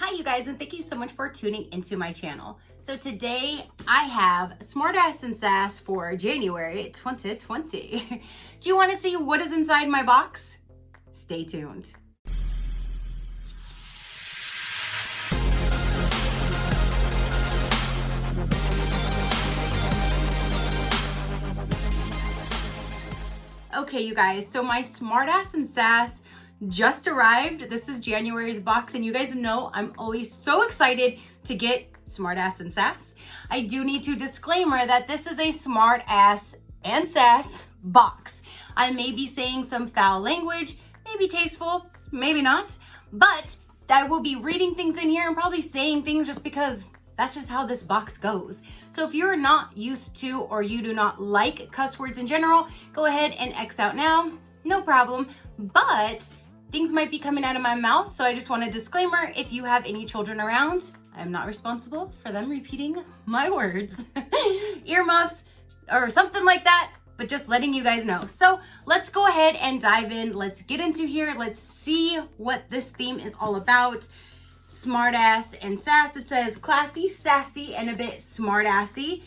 Hi you guys, and thank you so much for tuning into my channel. So today I have Smartass Sass for January 2020. Do you want to see what is inside my box? Stay tuned. Okay, you guys, so my Smartass Sass just arrived. This is January's box, and you guys know I'm always so excited to get Smartass Sass. I do need to disclaimer that this is a Smartass and Sass box. I may be saying some foul language, maybe tasteful, maybe not, but I will be reading things in here and probably saying things just because that's just how this box goes. So if you're not used to or you do not like cuss words in general, go ahead and X out now, no problem. But things might be coming out of my mouth, so I just want a disclaimer. If you have any children around, I am not responsible for them repeating my words. Earmuffs or something like that, but just letting you guys know. So let's go ahead and dive in. Let's get into here. Let's see what this theme is all about. Smartass and Sass. It says classy, sassy, and a bit smartassy.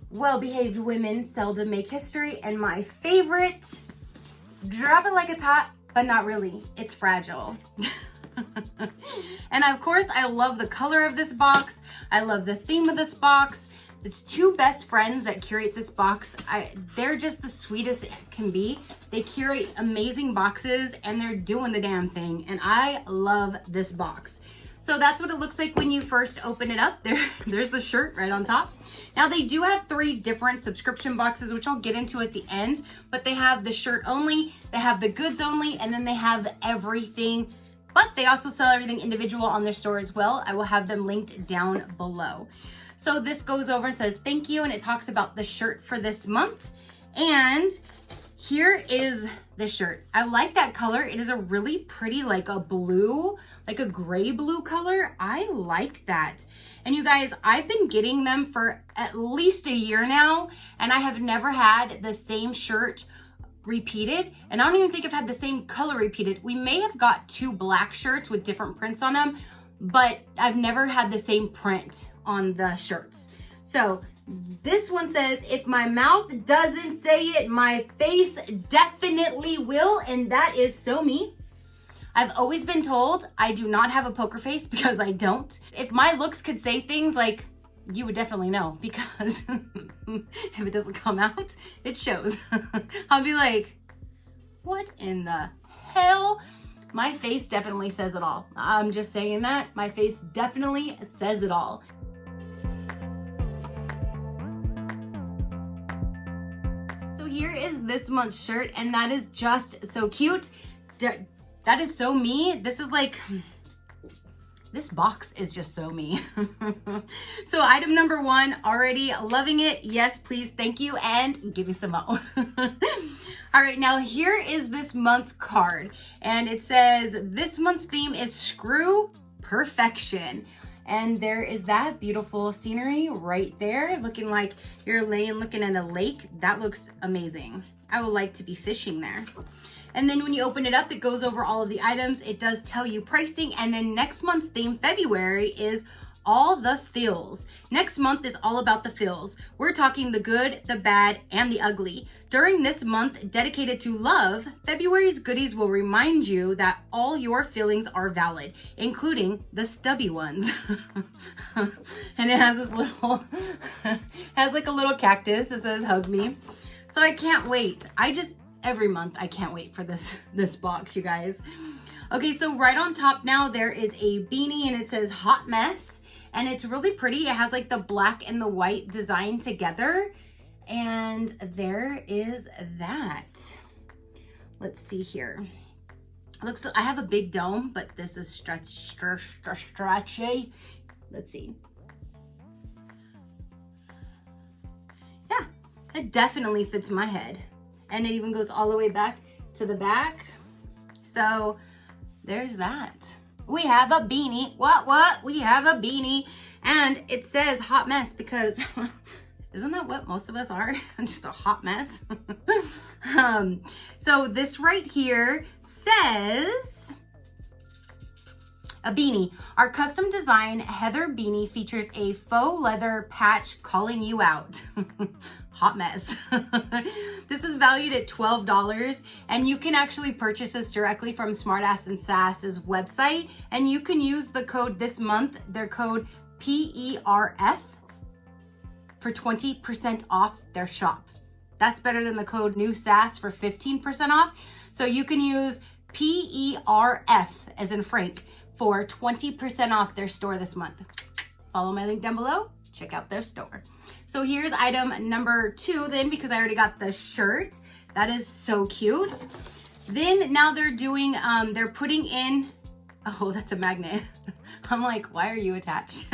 Well-behaved women seldom make history, and my favorite, drop it like it's hot, but not really. It's fragile. And of course, I love the color of this box. I love the theme of this box. It's two best friends that curate this box. They're just the sweetest it can be. They curate amazing boxes and they're doing the damn thing. And I love this box. So that's what it looks like when you first open it up. There's the shirt right on top. Now they do have 3 different subscription boxes, which I'll get into at the end, but they have the shirt only, they have the goods only, and then they have everything, but they also sell everything individual on their store as well. I will have them linked down below. So this goes over and says thank you, and it talks about the shirt for this month. And here is the shirt. I like that color. It is a really pretty, like a blue, like a gray blue color. I like that. And you guys, I've been getting them for at least a year now, and I have never had the same shirt repeated. And I don't even think I've had the same color repeated. We may have got 2 black shirts with different prints on them, but I've never had the same print on the shirts. So this one says, if my mouth doesn't say it, my face definitely will. And that is so me. I've always been told I do not have a poker face, because I don't. If my looks could say things, like, you would definitely know, because if it doesn't come out, it shows. I'll be like, what in the hell? My face definitely says it all. I'm just saying that. My face definitely says it all. So here is this month's shirt, and that is just so cute. That is so me. This is like, this box is just so me. So item number 1, already loving it. Yes, please, thank you, and give me some more. All right, now here is this month's card, and it says this month's theme is Screw Perfection. And there is that beautiful scenery right there, looking like you're looking at a lake. That looks amazing. I would like to be fishing there. And then when you open it up, it goes over all of the items. It does tell you pricing. And then next month's theme, February, is all the feels. Next month is all about the feels. We're talking the good, the bad, and the ugly. During this month dedicated to love, February's goodies will remind you that all your feelings are valid, including the stubby ones. And it has this little, has like a little cactus that says hug me. So I can't wait. Every month I can't wait for this box, you guys. Okay, so right on top now there is a beanie, and it says hot mess, and it's really pretty. It has like the black and the white design together, and there is that. Let's see here. Looks, I have a big dome, but this is stretchy. Let's see. Yeah, it definitely fits my head. And it even goes all the way back to the back. So there's that. We have a beanie. What? We have a beanie. And it says hot mess because isn't that what most of us are? Just a hot mess. So this right here says, a beanie. Our custom design Heather beanie features a faux leather patch calling you out. Hot mess. This is valued at $12, and you can actually purchase this directly from Smartass Sass's website, and you can use the code this month, their code PERF, for 20% off their shop. That's better than the code New Sass for 15% off. So you can use PERF as in Frank for 20% off their store this month. Follow my link down below, check out their store. So here's item number 2 then, because I already got the shirt. That is so cute. Then now they're doing, they're putting in, oh, that's a magnet. I'm like, why are you attached?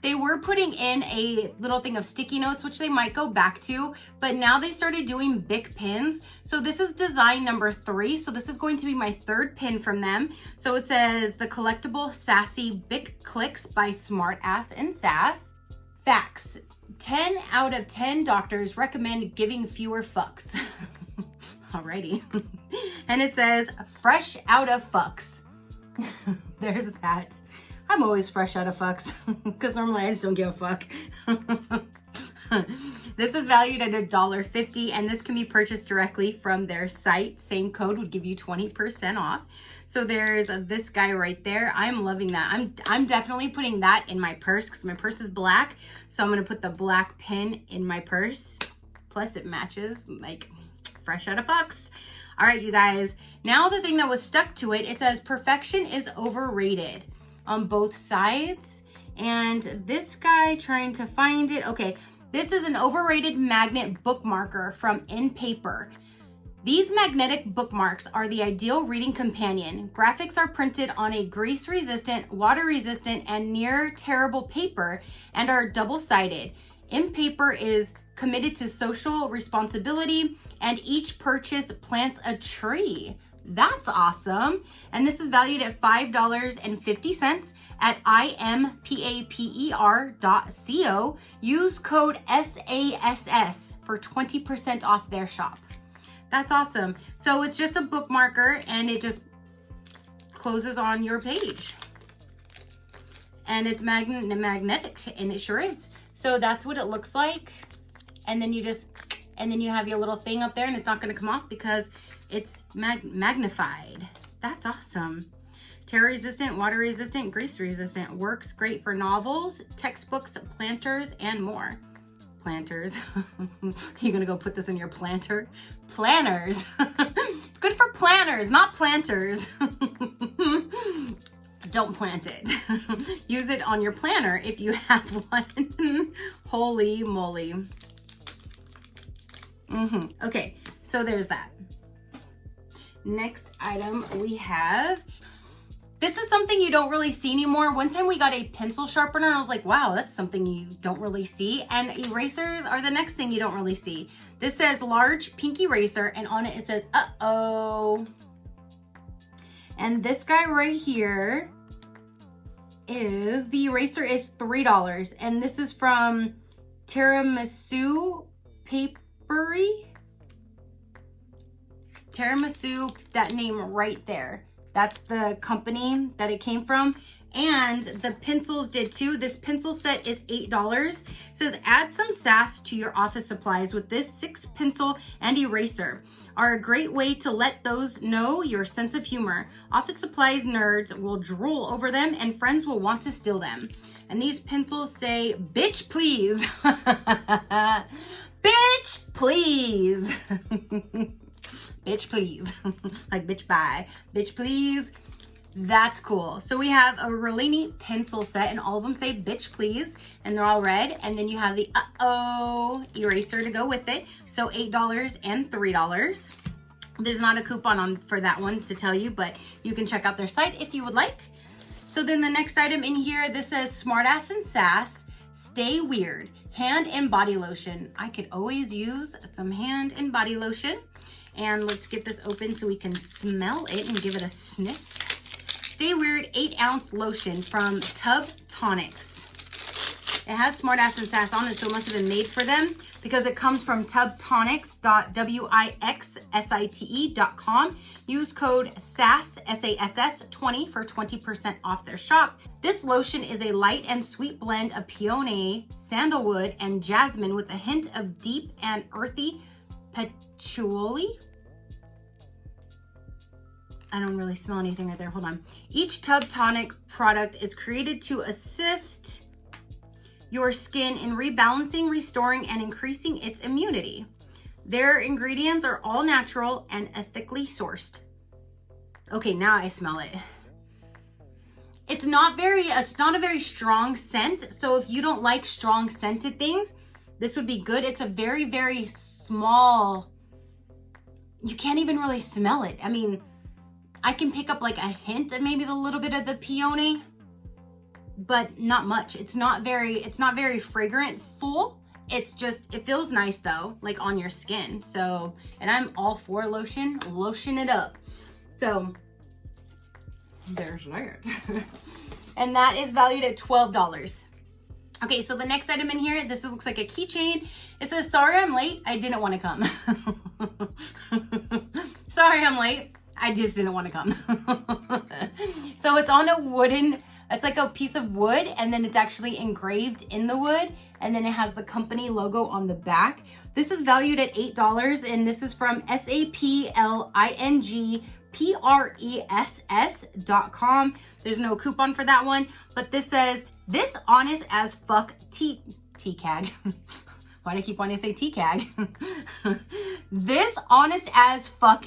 They were putting in a little thing of sticky notes, which they might go back to, but now they started doing Bic pins. So this is design number 3. So this is going to be my 3rd pin from them. So it says the collectible sassy Bic clicks by Smartass Sass. Facts: 10 out of 10 doctors recommend giving fewer fucks. Alrighty. And it says fresh out of fucks. There's that. I'm always fresh out of fucks because normally I just don't give a fuck. This is valued at $1.50, and this can be purchased directly from their site. Same code would give you 20% off. So there's this guy right there. I'm loving that. I'm definitely putting that in my purse because my purse is black. So I'm gonna put the black pin in my purse. Plus it matches, like, fresh out of fucks. All right, you guys. Now the thing that was stuck to it, it says perfection is overrated on both sides. And this guy trying to find it. Okay, this is an overrated magnet bookmarker from In Paper. These magnetic bookmarks are the ideal reading companion. Graphics are printed on a grease-resistant, water-resistant, and near-tearable paper and are double-sided. In Paper is committed to social responsibility, and each purchase plants a tree. That's awesome. And this is valued at $5.50 at impaper.co. Use code SASS for 20% off their shop. That's awesome. So it's just a bookmarker and it just closes on your page. And it's magnetic, and it sure is. So that's what it looks like. And then you have your little thing up there, and it's not going to come off because it's magnified. That's awesome. Tear resistant, water resistant, grease resistant. Works great for novels, textbooks, planters, and more. Planters. You're gonna go put this in your planter? Planners. It's good for planners, not planters. Don't plant it. Use it on your planner if you have one. Holy moly. Okay, so there's that. Next item we have, this is something you don't really see anymore. One time we got a pencil sharpener and I was like, wow, that's something you don't really see. And erasers are the next thing you don't really see. This says large pink eraser, and on it says, uh-oh. And this guy right here is, the eraser is $3. And this is from Tiramisu Papery. Tiramisu, that name right there. That's the company that it came from. And the pencils did too. This pencil set is $8. It says add some sass to your office supplies with this 6 pencil and eraser. Are a great way to let those know your sense of humor. Office supplies nerds will drool over them and friends will want to steal them. And these pencils say, bitch please. Bitch please. Bitch please. Like bitch bye. Bitch please. That's cool. So we have a really neat pencil set, and all of them say bitch please, and they're all red. And then you have the uh-oh eraser to go with it. So $8 and $3. There's not a coupon on for that one to tell you, but you can check out their site if you would like. So then the next item in here, this says Smartass Sass, Stay Weird, hand and body lotion. I could always use some hand and body lotion. And let's get this open so we can smell it and give it a sniff. Stay Weird 8-ounce lotion from Tub Tonics. It has Smartass Sass on it, so it must have been made for them. because it comes from tubtonics.wixsite.com. Use code SASS, SASS 20 for 20% off their shop. This lotion is a light and sweet blend of peony, sandalwood, and jasmine with a hint of deep and earthy patchouli. I don't really smell anything right there. Hold on. Each Tub Tonic product is created to assist your skin in rebalancing, restoring, and increasing its immunity. Their ingredients are all natural and ethically sourced. Okay, now I smell it. It's not a very strong scent. So if you don't like strong scented things, this would be good. It's a very, very small, you can't even really smell it. I mean, I can pick up like a hint of maybe a little bit of the peony, but not much. It's not very fragrant full. It's just, it feels nice though, like on your skin. So, and I'm all for lotion it up. So there's that. And that is valued at $12. Okay, so the next item in here, this looks like a keychain. It says, sorry I'm late, I didn't want to come. Sorry I'm late, I just didn't want to come. So it's on a wooden, it's like a piece of wood, and then it's actually engraved in the wood, and then it has the company logo on the back. This is valued at $8, and this is from SAPLINGPRESS.com. There's no coupon for that one, but this says, this honest as fuck TCAG. Why do I keep wanting to say TCAG? This honest as fuck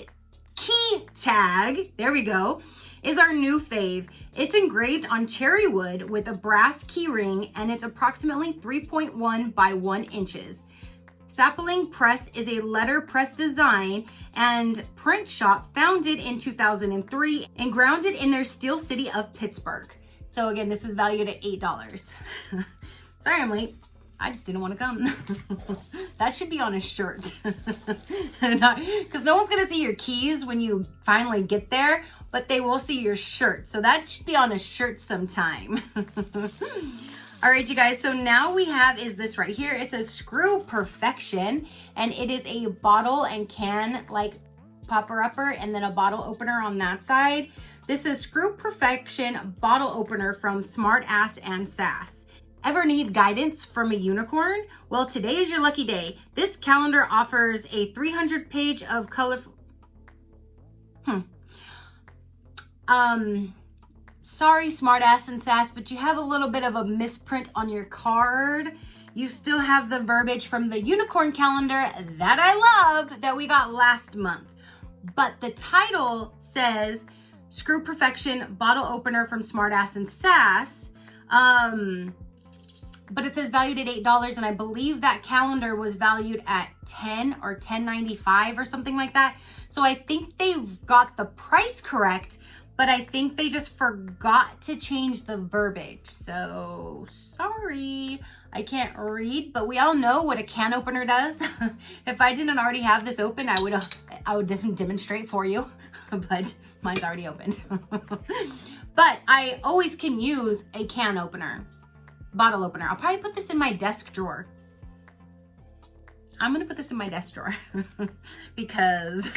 key tag, there we go, is our new fave. It's engraved on cherry wood with a brass key ring, and it's approximately 3.1 by 1 inches. Sapling Press is a letter press design and print shop founded in 2003 and grounded in their steel city of Pittsburgh. So again, this is valued at $8. Sorry I'm late. I just didn't want to come. That should be on a shirt. Because no one's going to see your keys when you finally get there, but they will see your shirt. So that should be on a shirt sometime. All right, you guys. So now we have is this right here. It says Screw Perfection, and it is a bottle and can like popper-upper and then a bottle opener on that side. This is Screw Perfection bottle opener from Smartass Sass. Ever need guidance from a unicorn? Well, today is your lucky day. This calendar offers a 300-page of colorful... Sorry, Smartass Sass, but you have a little bit of a misprint on your card. You still have the verbiage from the unicorn calendar that I love that we got last month. But the title says Screw Perfection bottle opener from Smartass Sass. But it says valued at $8, and I believe that calendar was valued at $10 or $10.95 or something like that. So I think they got the price correct, but I think they just forgot to change the verbiage. So sorry, I can't read, but we all know what a can opener does. If I didn't already have this open, I would just demonstrate for you, but mine's already opened. But I always can use a can opener. Bottle opener. I'll probably put this in my desk drawer. I'm gonna put this in my desk drawer because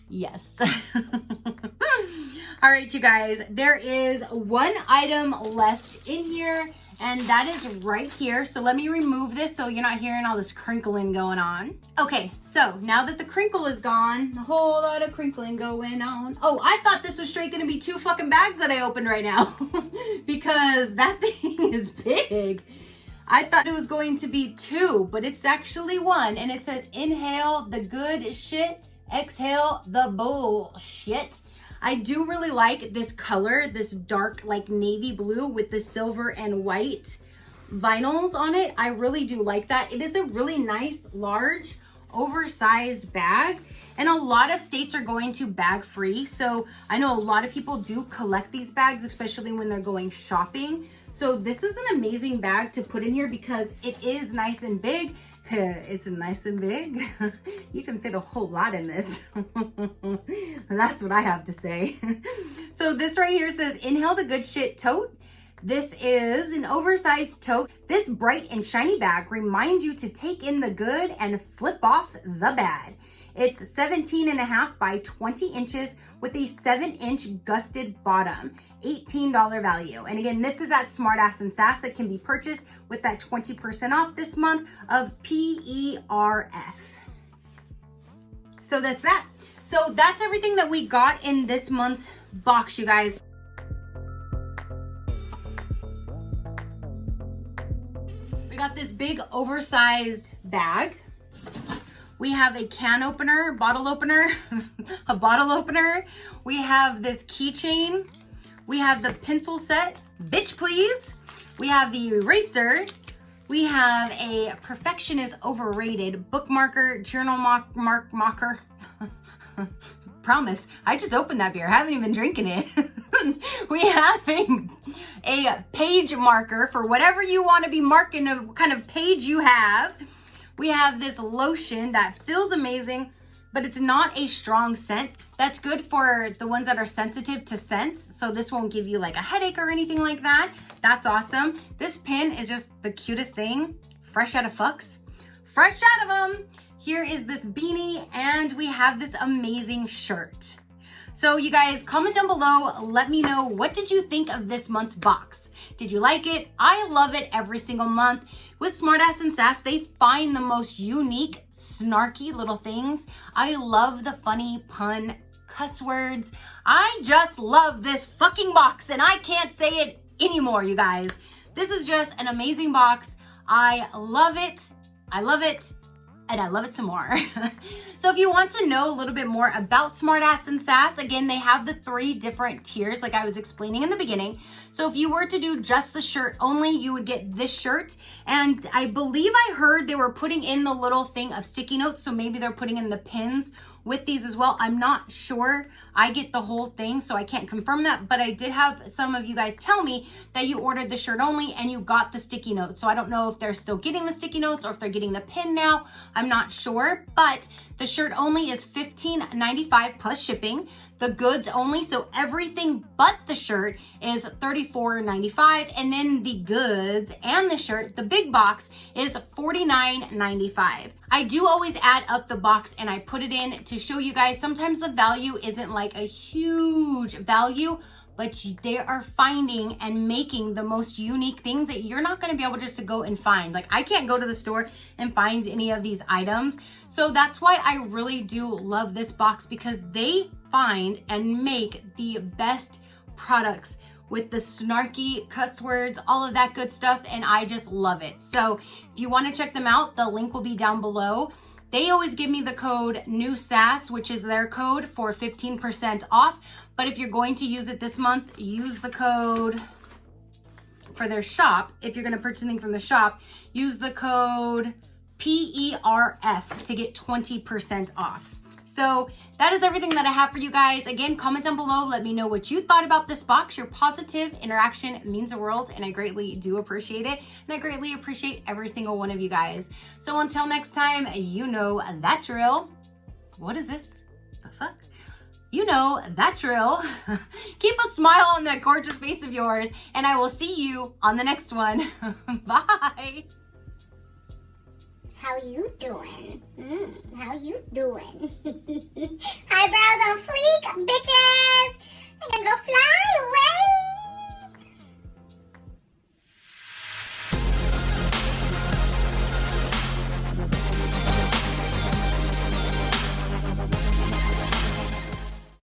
yes. All right, you guys, there is one item left in here, and that is right here. So let me remove this so you're not hearing all this crinkling going on. Okay, so now that the crinkle is gone, a whole lot of crinkling going on. Oh, I thought this was straight gonna be 2 fucking bags that I opened right now because that thing is big. I thought it was going to be 2, but it's actually 1, and it says inhale the good shit, exhale the bullshit. I do really like this color, this dark like navy blue with the silver and white vinyls on it. I really do like that. It is a really nice, large, oversized bag, and a lot of states are going to bag free. So I know a lot of people do collect these bags, especially when they're going shopping. So this is an amazing bag to put in here because it is nice and big. It's nice and big. You can fit a whole lot in this. That's what I have to say. So this right here says inhale the good shit tote. This is an oversized tote. This bright and shiny bag reminds you to take in the good and flip off the bad. It's 17.5 by 20 inches with a 7-inch gusted bottom, $18 value. And again, this is at Smartass Sass. It can be purchased with that 20% off this month of PERF. So that's that. So that's everything that we got in this month's box, you guys. We got this big oversized bag. We have a can opener, bottle opener, a bottle opener. We have this keychain. We have the pencil set, bitch please. We have the eraser. We have a Perfection is Overrated bookmarker, journal marker. Promise, I just opened that beer. I haven't even drinking it. We have a page marker for whatever you want to be marking, a kind of page you have. We have this lotion that feels amazing, but it's not a strong scent. That's good for the ones that are sensitive to scents. So this won't give you like a headache or anything like that. That's awesome. This pin is just the cutest thing. Fresh out of fucks. Fresh out of them. Here is this beanie, and we have this amazing shirt. So you guys, comment down below. Let me know, what did you think of this month's box? Did you like it? I love it every single month. With Smartass Sass, they find the most unique, snarky little things. I love the funny pun, cuss words. I just love this fucking box, and I can't say it anymore, you guys. This is just an amazing box. I love it. I love it. And I love it some more. So if you want to know a little bit more about Smartass Sass, again, they have the 3 different tiers like I was explaining in the beginning. So if you were to do just the shirt only, you would get this shirt. And I believe I heard they were putting in the little thing of sticky notes. So maybe they're putting in the pins with these as well. I'm not sure. I get the whole thing, so I can't confirm that, but I did have some of you guys tell me that you ordered the shirt only and you got the sticky notes. So I don't know if they're still getting the sticky notes or if they're getting the pin now. I'm not sure, but the shirt only is $15.95 plus shipping. The goods only, so everything but the shirt, is $34.95, and then the goods and the shirt, the big box, is $49.95. I do always add up the box and I put it in to show you guys sometimes the value isn't like a huge value, but they are finding and making the most unique things that you're not going to be able just to go and find. Like, I can't go to the store and find any of these items. So that's why I really do love this box, because they find and make the best products with the snarky cuss words, all of that good stuff, and I just love it. So if you want to check them out, the link will be down below. They always give me the code NEWSASS, which is their code for 15% off. But if you're going to use it this month, use the code for their shop. If you're going to purchase anything from the shop, use the code PERF to get 20% off. So that is everything that I have for you guys. Again, comment down below. Let me know what you thought about this box. Your positive interaction means the world, and I greatly do appreciate it. And I greatly appreciate every single one of you guys. So until next time, you know that drill. What is this? The fuck? You know that drill. Keep a smile on that gorgeous face of yours, and I will see you on the next one. Bye. How you doing? How you doing? Eyebrows on fleek, bitches. I'm gonna go fly.